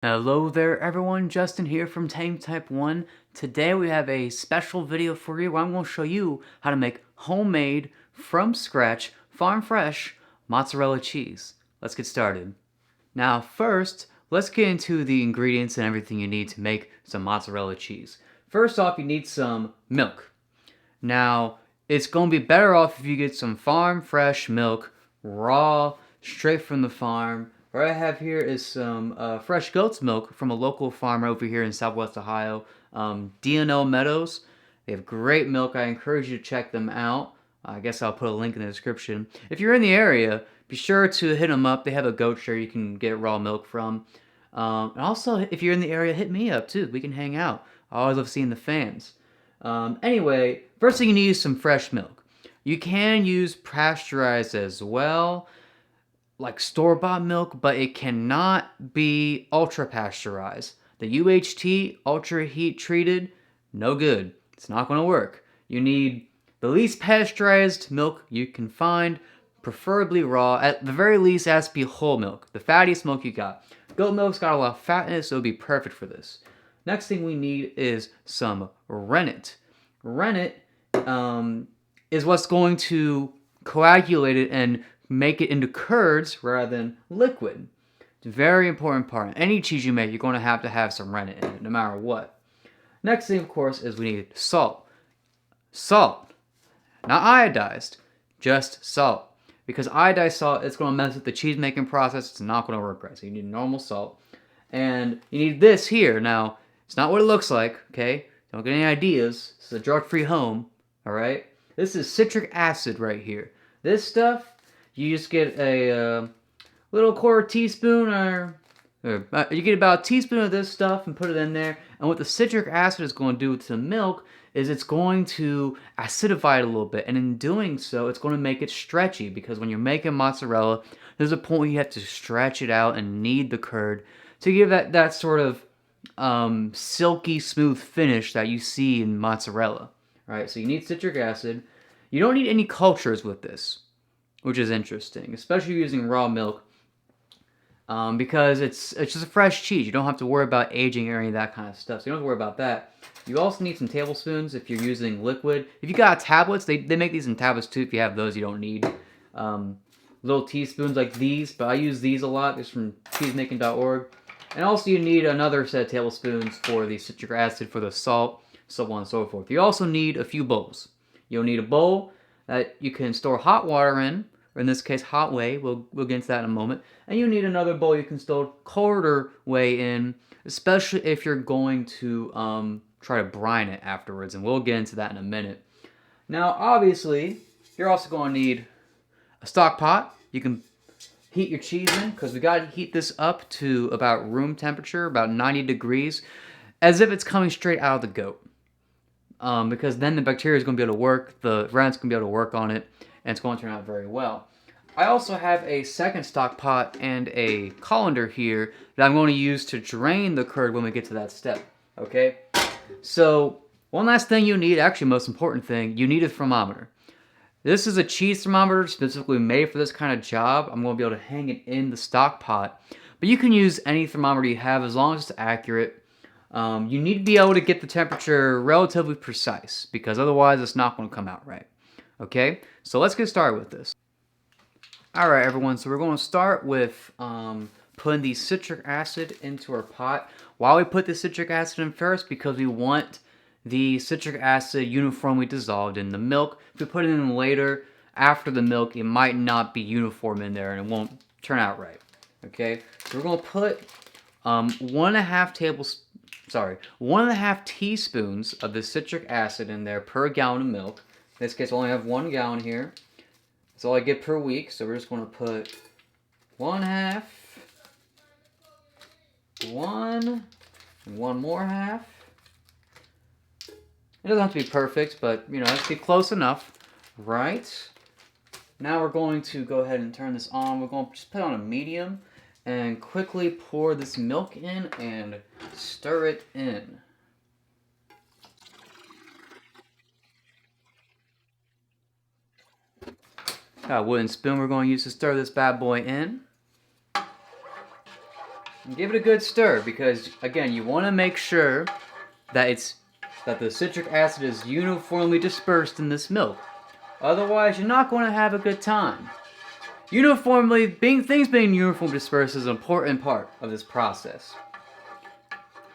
Hello there everyone, Justin here from Tame Type 1. Today we have a special video for you where I'm going to show you how to make homemade, from scratch, farm fresh mozzarella cheese. Let's get started. Now first, let's get into the ingredients and everything you need to make some mozzarella cheese. First off, you need some milk. Now, it's going to be better off if you get some farm fresh milk, raw, straight from the farm. What I have here is some fresh goat's milk from a local farmer over here in Southwest Ohio, D&O Meadows. They have great milk. I encourage you to check them out. I guess I'll put a link in the description. If you're in the area, be sure to hit them up. They have a goat share you can get raw milk from. And also, if you're in the area, hit me up too. We can hang out. I always love seeing the fans. Anyway, first thing you need is some fresh milk. You can use pasteurized as well, like store-bought milk, but it cannot be ultra pasteurized. The UHT, ultra heat treated, no good. It's not going to work. You need the least pasteurized milk you can find, preferably raw. At the very least, it has to be whole milk, the fattiest milk you got. Goat milk's got a lot of fat in it, so it would be perfect for this. Next thing we need is some rennet. Rennet is what's going to coagulate it and make it into curds rather than liquid. It's a very important part. Any cheese you make, you're going to have some rennet in it, no matter what. Next thing, of course, is we need salt. Salt. Not iodized, just salt. Because iodized salt, it's going to mess with the cheese making process. It's not going to work right. So you need normal salt. And you need this here. Now, it's not what it looks like, okay? Don't get any ideas. This is a drug-free home, all right? This is citric acid right here. This stuff, you just get a little quarter teaspoon or you get about a teaspoon of this stuff and put it in there. And what the citric acid is going to do to the milk is it's going to acidify it a little bit. And in doing so, it's going to make it stretchy because when you're making mozzarella, there's a point where you have to stretch it out and knead the curd to give that sort of silky smooth finish that you see in mozzarella. All right, so you need citric acid. You don't need any cultures with this, which is interesting, especially using raw milk, because it's just a fresh cheese. You don't have to worry about aging or any of that kind of stuff, so you don't have to worry about that. You also need some tablespoons if you're using liquid. If you got tablets, they make these in tablets too. If you have those, you don't need little teaspoons like these, but I use these a lot. It's from cheesemaking.org. And also you need another set of tablespoons for the citric acid, for the salt, so on and so forth. You also need a few bowls. You'll need a bowl that you can store hot water in, or in this case hot whey. We'll get into that in a moment. And you need another bowl you can store colder whey in, especially if you're going to try to brine it afterwards, and we'll get into that in a minute. Now obviously you're also going to need a stock pot. You can heat your cheese in, because we got to heat this up to about room temperature, about 90 degrees, as if it's coming straight out of the goat. Because then the bacteria is going to be able to work, the rennet's going to be able to work on it, and it's going to turn out very well. I also have a second stock pot and a colander here that I'm going to use to drain the curd when we get to that step, okay? So, one last thing you need, actually most important thing, you need a thermometer. This is a cheese thermometer specifically made for this kind of job. I'm going to be able to hang it in the stock pot. But you can use any thermometer you have as long as it's accurate. You need to be able to get the temperature relatively precise, because otherwise it's not going to come out right. Okay, so let's get started with this. Alright everyone, so we're going to start with putting the citric acid into our pot. Why we put the citric acid in first? Because we want the citric acid uniformly dissolved in the milk. If we put it in later, after the milk, it might not be uniform in there and it won't turn out right. Okay, so we're going to put 1.5 teaspoons of the citric acid in there per gallon of milk. In this case, I only have 1 gallon here. That's all I get per week, so we're just going to put 1/2, 1, and 1 more half. It doesn't have to be perfect, but, you know, it has to be close enough, right? Now we're going to go ahead and turn this on. We're going to just put it on a medium and quickly pour this milk in and stir it in. Got a wooden spoon we're going to use to stir this bad boy in. And give it a good stir because, again, you want to make sure that the citric acid is uniformly dispersed in this milk. Otherwise, you're not going to have a good time. Things being uniformly dispersed is an important part of this process.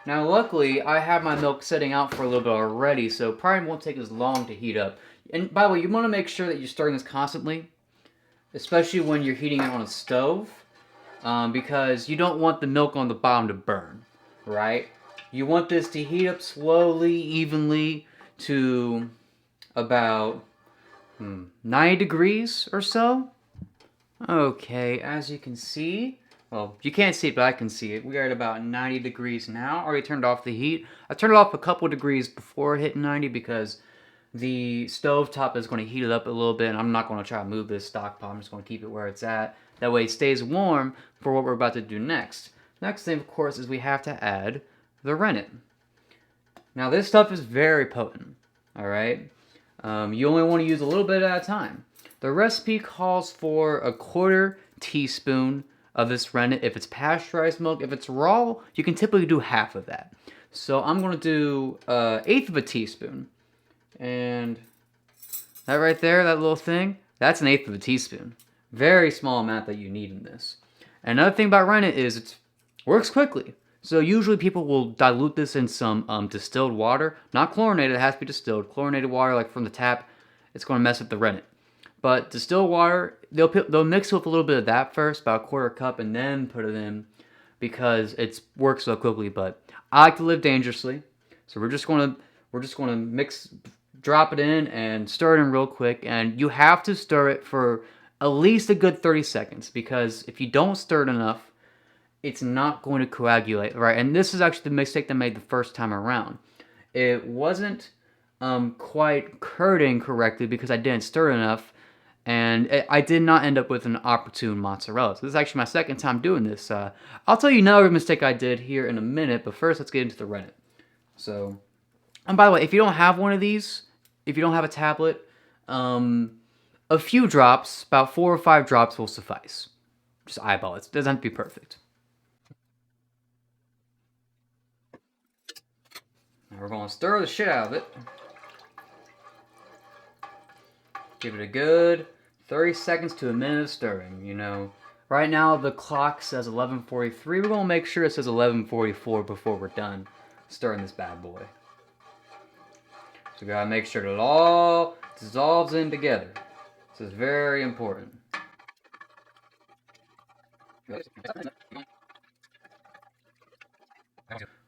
Now, luckily, I have my milk setting out for a little bit already, so probably won't take as long to heat up. And by the way, you want to make sure that you're stirring this constantly, especially when you're heating it on a stove, because you don't want the milk on the bottom to burn, right? You want this to heat up slowly, evenly, to about 90 degrees or so. Okay, as you can see, well, you can't see it, but I can see it. We are at about 90 degrees now. Already turned off the heat. I turned it off a couple degrees before it hit 90 because the stove top is going to heat it up a little bit, and I'm not going to try to move this stock pot. I'm just going to keep it where it's at. That way it stays warm for what we're about to do next. Next thing, of course, is we have to add the rennet. Now, this stuff is very potent, all right? You only want to use a little bit at a time. The recipe calls for a 1/4 teaspoon of this rennet if it's pasteurized milk. If it's raw, you can typically do half of that. So I'm going to do 1/8 of a teaspoon. And that right there, that little thing, that's 1/8 of a teaspoon. Very small amount that you need in this. Another thing about rennet is it works quickly. So usually people will dilute this in some distilled water. Not chlorinated, it has to be distilled. Chlorinated water, like from the tap, it's going to mess up the rennet. But distilled water, they'll mix it with a little bit of that first, about a 1/4 cup, and then put it in because it works so quickly. But I like to live dangerously, so we're just going to drop it in and stir it in real quick. And you have to stir it for at least a good 30 seconds because if you don't stir it enough, it's not going to coagulate, right? And this is actually the mistake that I made the first time around. It wasn't quite curding correctly because I didn't stir enough, and I did not end up with an opportune mozzarella. So this is actually my second time doing this. I'll tell you another mistake I did here in a minute, but first let's get into the rennet. So, and by the way, if you don't have one of these, if you don't have a tablet, a few drops, about 4 or 5 drops will suffice. Just eyeball it. It doesn't have to be perfect. Now we're going to stir the shit out of it. Give it a good 30 seconds to a minute of stirring, you know. Right now the clock says 11:43. We're going to make sure it says 11:44 before we're done stirring this bad boy. So we got to make sure that it all dissolves in together. This is very important.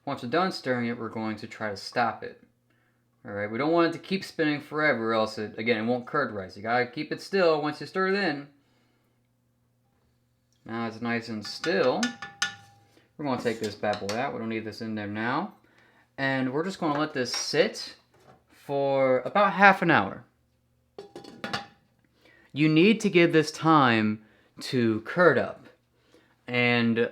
Once we're done stirring it, we're going to try to stop it. Alright, we don't want it to keep spinning forever, or else it won't curd rise. You gotta keep it still once you stir it in. Now it's nice and still. We're going to take this bad boy out. We don't need this in there now. And we're just going to let this sit for about half an hour. You need to give this time to curd up. And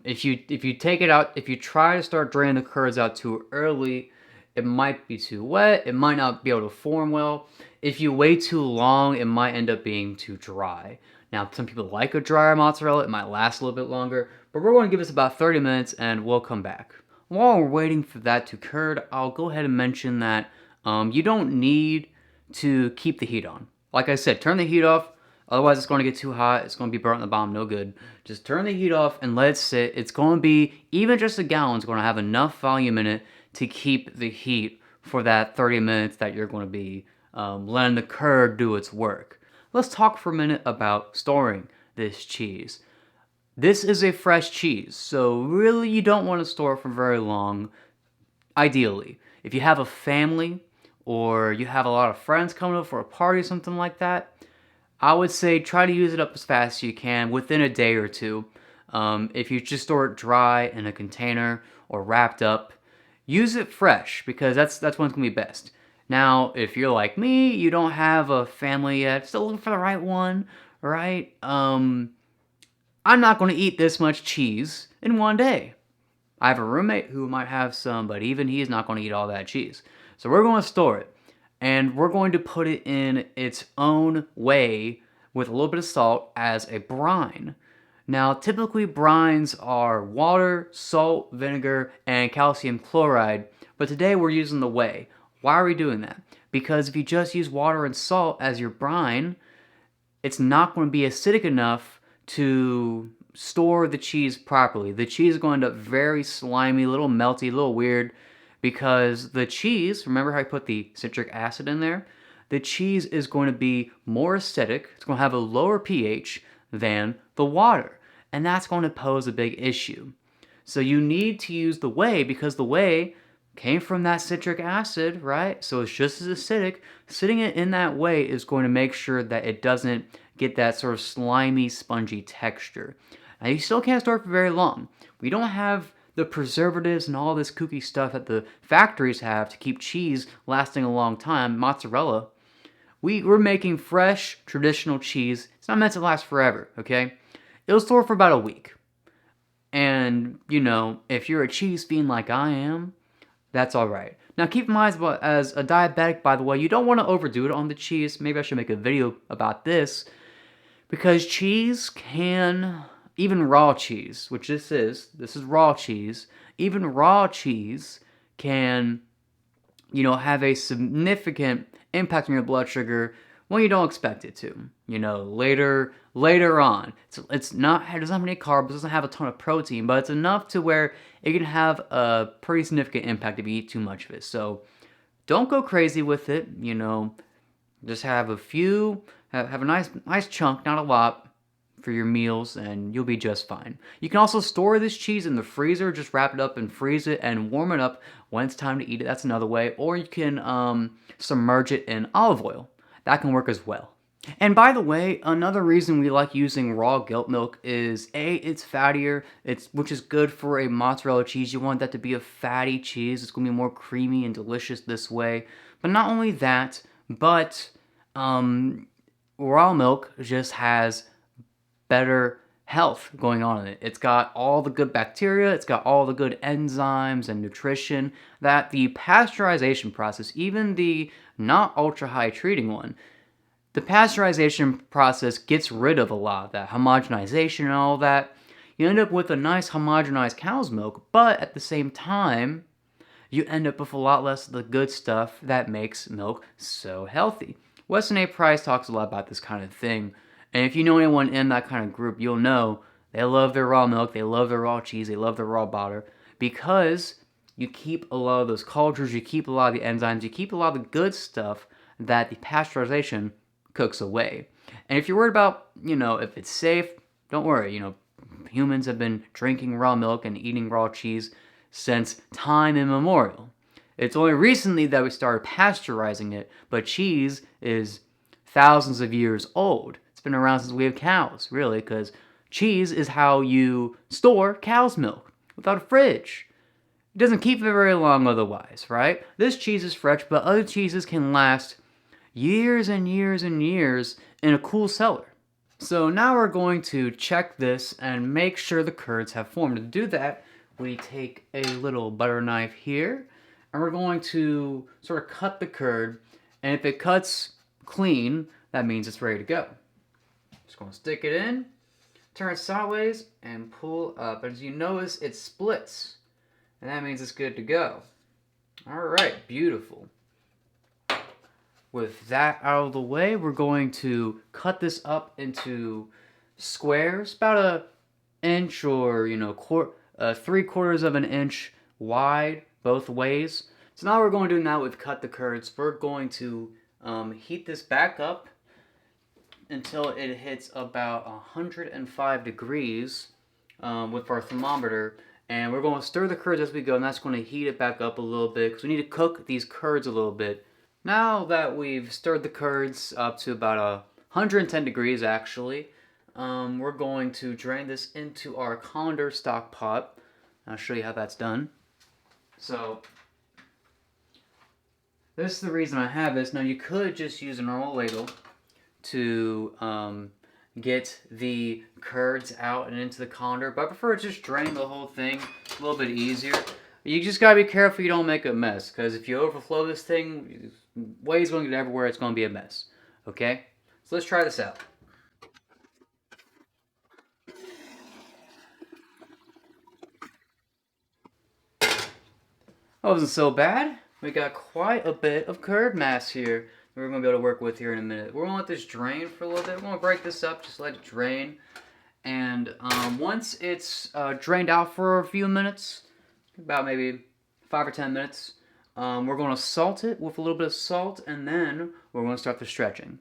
if you take it out, if you try to start draining the curds out too early, it might be too wet. It might not be able to form well. If you wait too long, it might end up being too dry. Now, some people like a drier mozzarella. It might last a little bit longer. But we're going to give this about 30 minutes, and we'll come back. While we're waiting for that to curd, I'll go ahead and mention that you don't need to keep the heat on. Like I said, turn the heat off. Otherwise, it's going to get too hot. It's going to be burnt on the bottom. No good. Just turn the heat off and let it sit. It's going to be, even just a gallon, is going to have enough volume in it to keep the heat for that 30 minutes that you're going to be letting the curd do its work. Let's talk for a minute about storing this cheese. This is a fresh cheese, so really you don't want to store it for very long, ideally. If you have a family or you have a lot of friends coming up for a party or something like that, I would say try to use it up as fast as you can within a day or two. If you just store it dry in a container or wrapped up, use it fresh because that's when it's going to be best. Now, if you're like me, you don't have a family yet, still looking for the right one, right? I'm not going to eat this much cheese in one day. I have a roommate who might have some, but even he's not going to eat all that cheese. So we're going to store it. And we're going to put it in its own way with a little bit of salt as a brine. Now, typically brines are water, salt, vinegar, and calcium chloride, but today we're using the whey. Why are we doing that? Because if you just use water and salt as your brine, it's not going to be acidic enough to store the cheese properly. The cheese is going to end up very slimy, a little melty, a little weird, because the cheese, remember how I put the citric acid in there? The cheese is going to be more acidic, it's going to have a lower pH than the water, and that's going to pose a big issue. So you need to use the whey because the whey came from that citric acid, right? So it's just as acidic. Sitting it in that whey is going to make sure that it doesn't get that sort of slimy, spongy texture. Now, you still can't store it for very long. We don't have the preservatives and all this kooky stuff that the factories have to keep cheese lasting a long time, mozzarella. We're making fresh, traditional cheese. It's not meant to last forever, okay? It'll store for about a week. And, you know, if you're a cheese fiend like I am, that's alright. Now keep in mind, as a diabetic, by the way, you don't want to overdo it on the cheese. Maybe I should make a video about this. Because cheese can, even raw cheese, which this is raw cheese, even raw cheese can, you know, have a significant impact on your blood sugar when you don't expect it to. You know, later on. It's not, it doesn't have any carbs, it doesn't have a ton of protein, but it's enough to where it can have a pretty significant impact if you eat too much of it. So don't go crazy with it, you know, just have a few, have a nice chunk, not a lot, for your meals, and you'll be just fine. You can also store this cheese in the freezer, just wrap it up and freeze it and warm it up when it's time to eat it. That's another way. Or you can submerge it in olive oil. That can work as well. And by the way, another reason we like using raw goat milk is A, it's fattier, which is good for a mozzarella cheese. You want that to be a fatty cheese. It's going to be more creamy and delicious this way. But not only that, but raw milk just has better health going on in it. It's got all the good bacteria, it's got all the good enzymes and nutrition that the pasteurization process, even the not ultra high treating one, the pasteurization process gets rid of a lot of that homogenization and all that. You end up with a nice homogenized cow's milk, but at the same time, you end up with a lot less of the good stuff that makes milk so healthy. Weston A. Price talks a lot about this kind of thing, and if you know anyone in that kind of group, you'll know they love their raw milk, they love their raw cheese, they love their raw butter, because you keep a lot of those cultures, you keep a lot of the enzymes, you keep a lot of the good stuff that the pasteurization cooks away. And if you're worried about, you know, if it's safe, don't worry. You know, humans have been drinking raw milk and eating raw cheese since time immemorial. It's only recently that we started pasteurizing it, but cheese is thousands of years old. It's been around since we have cows, really, because cheese is how you store cow's milk without a fridge. It doesn't keep it very long otherwise, right? This cheese is fresh, but other cheeses can last years and years and years in a cool cellar. So now we're going to check this and make sure the curds have formed. To do that, we take a little butter knife here, and we're going to sort of cut the curd, and if it cuts clean, that means it's ready to go. Just going to stick it in, turn it sideways, and pull up. As you notice, it splits, and that means it's good to go. Alright, beautiful. With that out of the way, we're going to cut this up into squares, about an inch or, you know, 3/4 of an inch wide both ways. So now we're going to do now with cut the curds. We're going to heat this back up until it hits about 105 degrees with our thermometer. And we're going to stir the curds as we go, and that's going to heat it back up a little bit because we need to cook these curds a little bit. Now that we've stirred the curds up to about 110 degrees actually, we're going to drain this into our colander stock pot. I'll show you how that's done. So, this is the reason I have this. Now you could just use a normal ladle to get the curds out and into the colander, but I prefer to just drain the whole thing. A little bit easier. You just gotta be careful you don't make a mess, because if you overflow this thing, whey's going to get everywhere, it's going to be a mess. Okay? So let's try this out. That wasn't so bad. We got quite a bit of curd mass here we're going to be able to work with here in a minute. We're going to let this drain for a little bit. We're going to break this up, just let it drain. And once it's drained out for a few minutes, about maybe 5 or 10 minutes, we're going to salt it with a little bit of salt, and then we're going to start the stretching.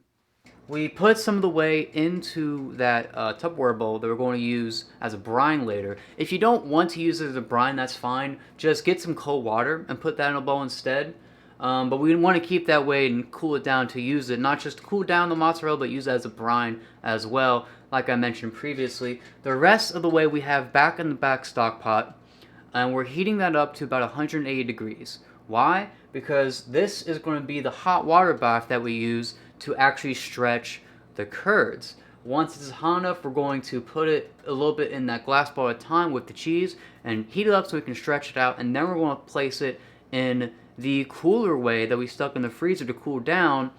We put some of the whey into that Tupperware bowl that we're going to use as a brine later. If you don't want to use it as a brine, that's fine. Just get some cold water and put that in a bowl instead. But we want to keep that whey and cool it down to use it, not just to cool down the mozzarella, but use it as a brine as well, like I mentioned previously. The rest of the whey we have back in the back stock pot, and we're heating that up to about 180 degrees. Why? Because this is going to be the hot water bath that we use to actually stretch the curds. Once it's hot enough, we're going to put it a little bit in that glass bowl at a time with the cheese and heat it up so we can stretch it out, and then we're going to place it in the cooler whey that we stuck in the freezer to cool down,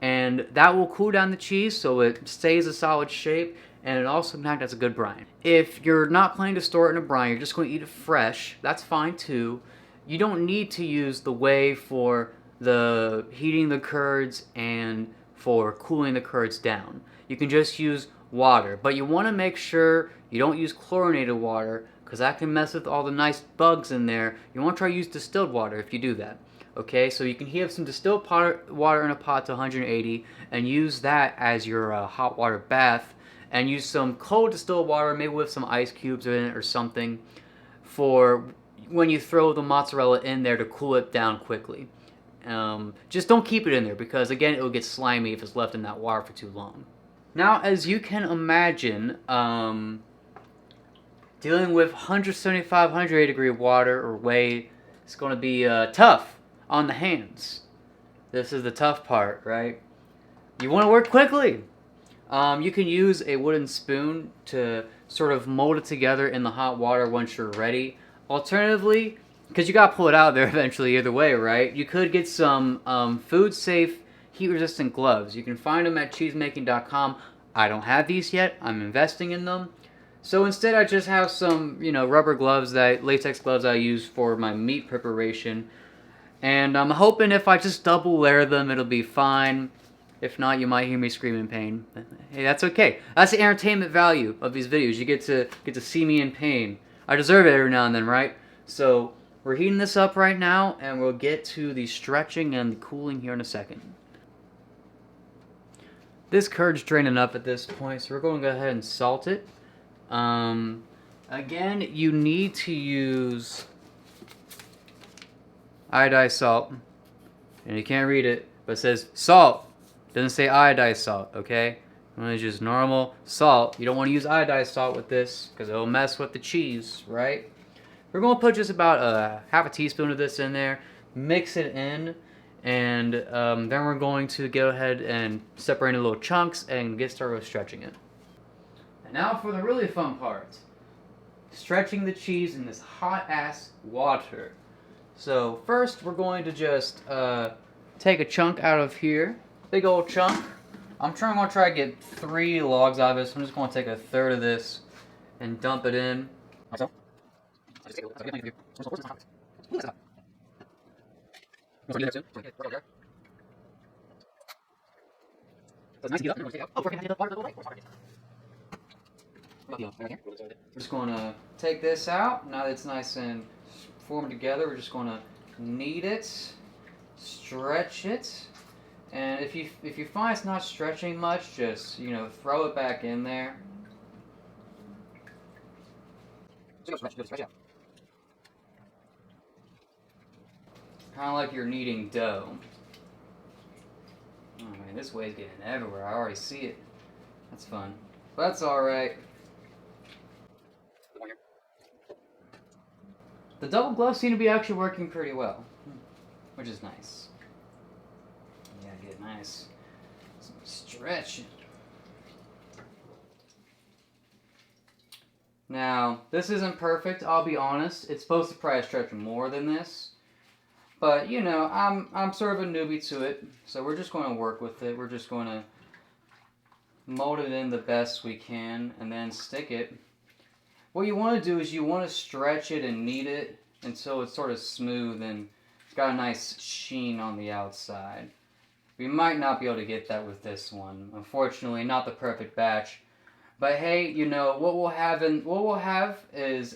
and that will cool down the cheese so it stays a solid shape, and it also can act as a good brine. If you're not planning to store it in a brine, you're just going to eat it fresh, that's fine too. You don't need to use the whey for the heating the curds and for cooling the curds down. You can just use water, but you want to make sure you don't use chlorinated water because that can mess with all the nice bugs in there. You want to try to use distilled water if you do that. Okay, so you can heat up some distilled water in a pot to 180 and use that as your hot water bath, and use some cold distilled water, maybe with some ice cubes in it or something, for when you throw the mozzarella in there to cool it down quickly. Just don't keep it in there because, again, it will get slimy if it's left in that water for too long. Now, as you can imagine, dealing with 175, 180 degree water or whey is going to be tough on the hands. This is the tough part, right? You want to work quickly. You can use a wooden spoon to sort of mold it together in the hot water once you're ready. Alternatively, because you got to pull it out of there eventually either way, right? You could get some food-safe, heat-resistant gloves. You can find them at cheesemaking.com. I don't have these yet. I'm investing in them. So instead I just have some, rubber gloves, latex gloves I use for my meat preparation. And I'm hoping if I just double layer them, it'll be fine. If not, you might hear me scream in pain. Hey, that's okay. That's the entertainment value of these videos. You get to see me in pain. I deserve it every now and then, right? So we're heating this up right now, and we'll get to the stretching and the cooling here in a second. This curd's draining up at this point, so we're going to go ahead and salt it. Again, you need to use iodized salt, and you can't read it, but it says salt. It doesn't say iodized salt, okay? It's just normal salt. You don't want to use iodized salt with this because it'll mess with the cheese, right? We're going to put just about half a teaspoon of this in there, mix it in, and then we're going to go ahead and separate into little chunks and get started with stretching it. And now for the really fun part. Stretching the cheese in this hot-ass water. So first we're going to just take a chunk out of here. Big old chunk. I'm going to try to get 3 logs out of this. I'm just going to take a third of this and dump it in. Myself? We're just going to take this out. Now that it's nice and formed together, we're just going to knead it, stretch it, and if you find it's not stretching much, just throw it back in there. Kind of like you're kneading dough. Oh man, this way's getting everywhere. I already see it. That's fun. But that's alright. The double gloves seem to be actually working pretty well, which is nice. Yeah, get nice. Some stretching. Now, this isn't perfect, I'll be honest. It's supposed to probably stretch more than this. But, I'm sort of a newbie to it, so we're just going to work with it. We're just going to mold it in the best we can, and then stick it. What you want to do is you want to stretch it and knead it until it's sort of smooth and it's got a nice sheen on the outside. We might not be able to get that with this one. Unfortunately, not the perfect batch. But hey, you know what we'll have is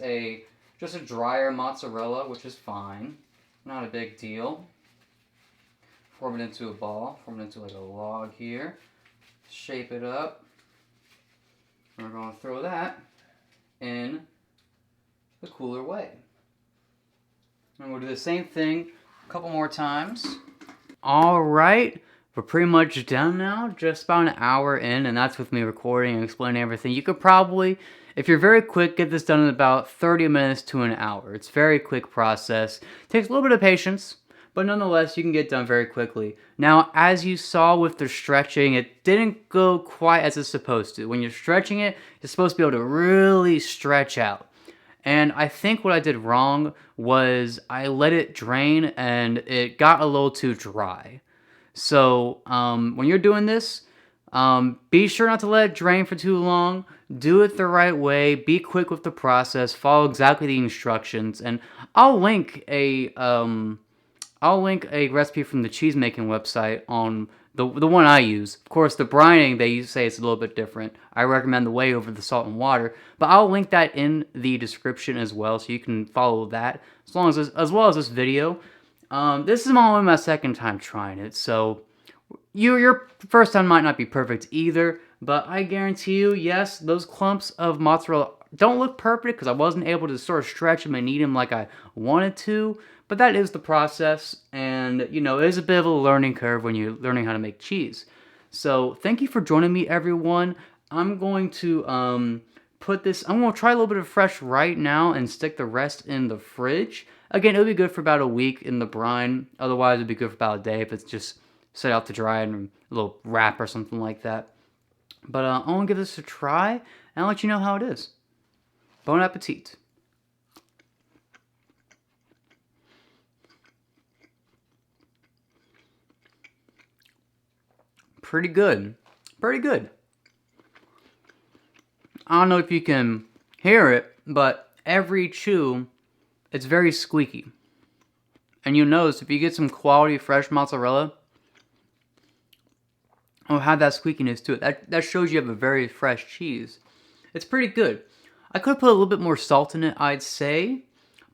just a drier mozzarella, which is fine. Not a big deal. Form it into a ball. Form it into like a log here. Shape it up. And we're going to throw that in the cooler way. And we'll do the same thing a couple more times. All right, we're pretty much done now. Just about an hour in, and that's with me recording and explaining everything. You could probably, if you're very quick, get this done in about 30 minutes to an hour. It's a very quick process. Takes a little bit of patience, but nonetheless, you can get done very quickly. Now, as you saw with the stretching, it didn't go quite as it's supposed to. When you're stretching it, you're supposed to be able to really stretch out. And I think what I did wrong was I let it drain and it got a little too dry. So when you're doing this, be sure not to let it drain for too long. Do it the right way. Be quick with the process. Follow exactly the instructions. And I'll link a recipe from the cheese making website on the one I use. Of course, the brining, they say it's a little bit different. I recommend the way over the salt and water, but I'll link that in the description as well, so you can follow that as well as this video. This is only my second time trying it, so your first time might not be perfect either, but I guarantee you, yes, those clumps of mozzarella don't look perfect because I wasn't able to sort of stretch them and knead them like I wanted to, but that is the process, and, you know, it is a bit of a learning curve when you're learning how to make cheese. So, thank you for joining me, everyone. I'm going to I'm going to try a little bit of fresh right now and stick the rest in the fridge. Again, it'll be good for about a week in the brine. Otherwise, it'll be good for about a day if it's just set out to dry in a little wrap or something like that. But I'm going to give this a try, and I'll let you know how it is. Bon appetit. Pretty good. Pretty good. I don't know if you can hear it, but every chew, it's very squeaky. And you'll notice if you get some quality fresh mozzarella, it'll have that squeakiness to it. That shows you have a very fresh cheese. It's pretty good. I could put a little bit more salt in it, I'd say.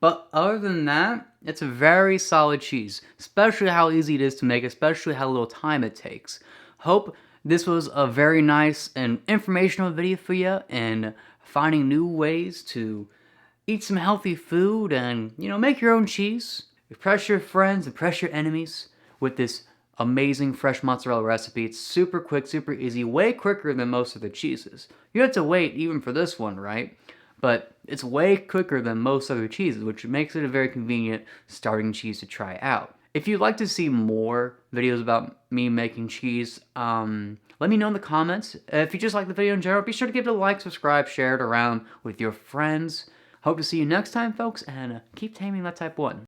But other than that, it's a very solid cheese. Especially how easy it is to make, especially how little time it takes. Hope this was a very nice and informational video for you and finding new ways to eat some healthy food and, you know, make your own cheese. Impress your friends, impress your enemies with this amazing fresh mozzarella recipe. It's super quick, super easy, way quicker than most of the cheeses. You have to wait even for this one, right? But it's way quicker than most other cheeses, which makes it a very convenient starting cheese to try out. If you'd like to see more videos about me making cheese, let me know in the comments. If you just like the video in general, be sure to give it a like, subscribe, share it around with your friends. Hope to see you next time, folks, and keep taming that type 1.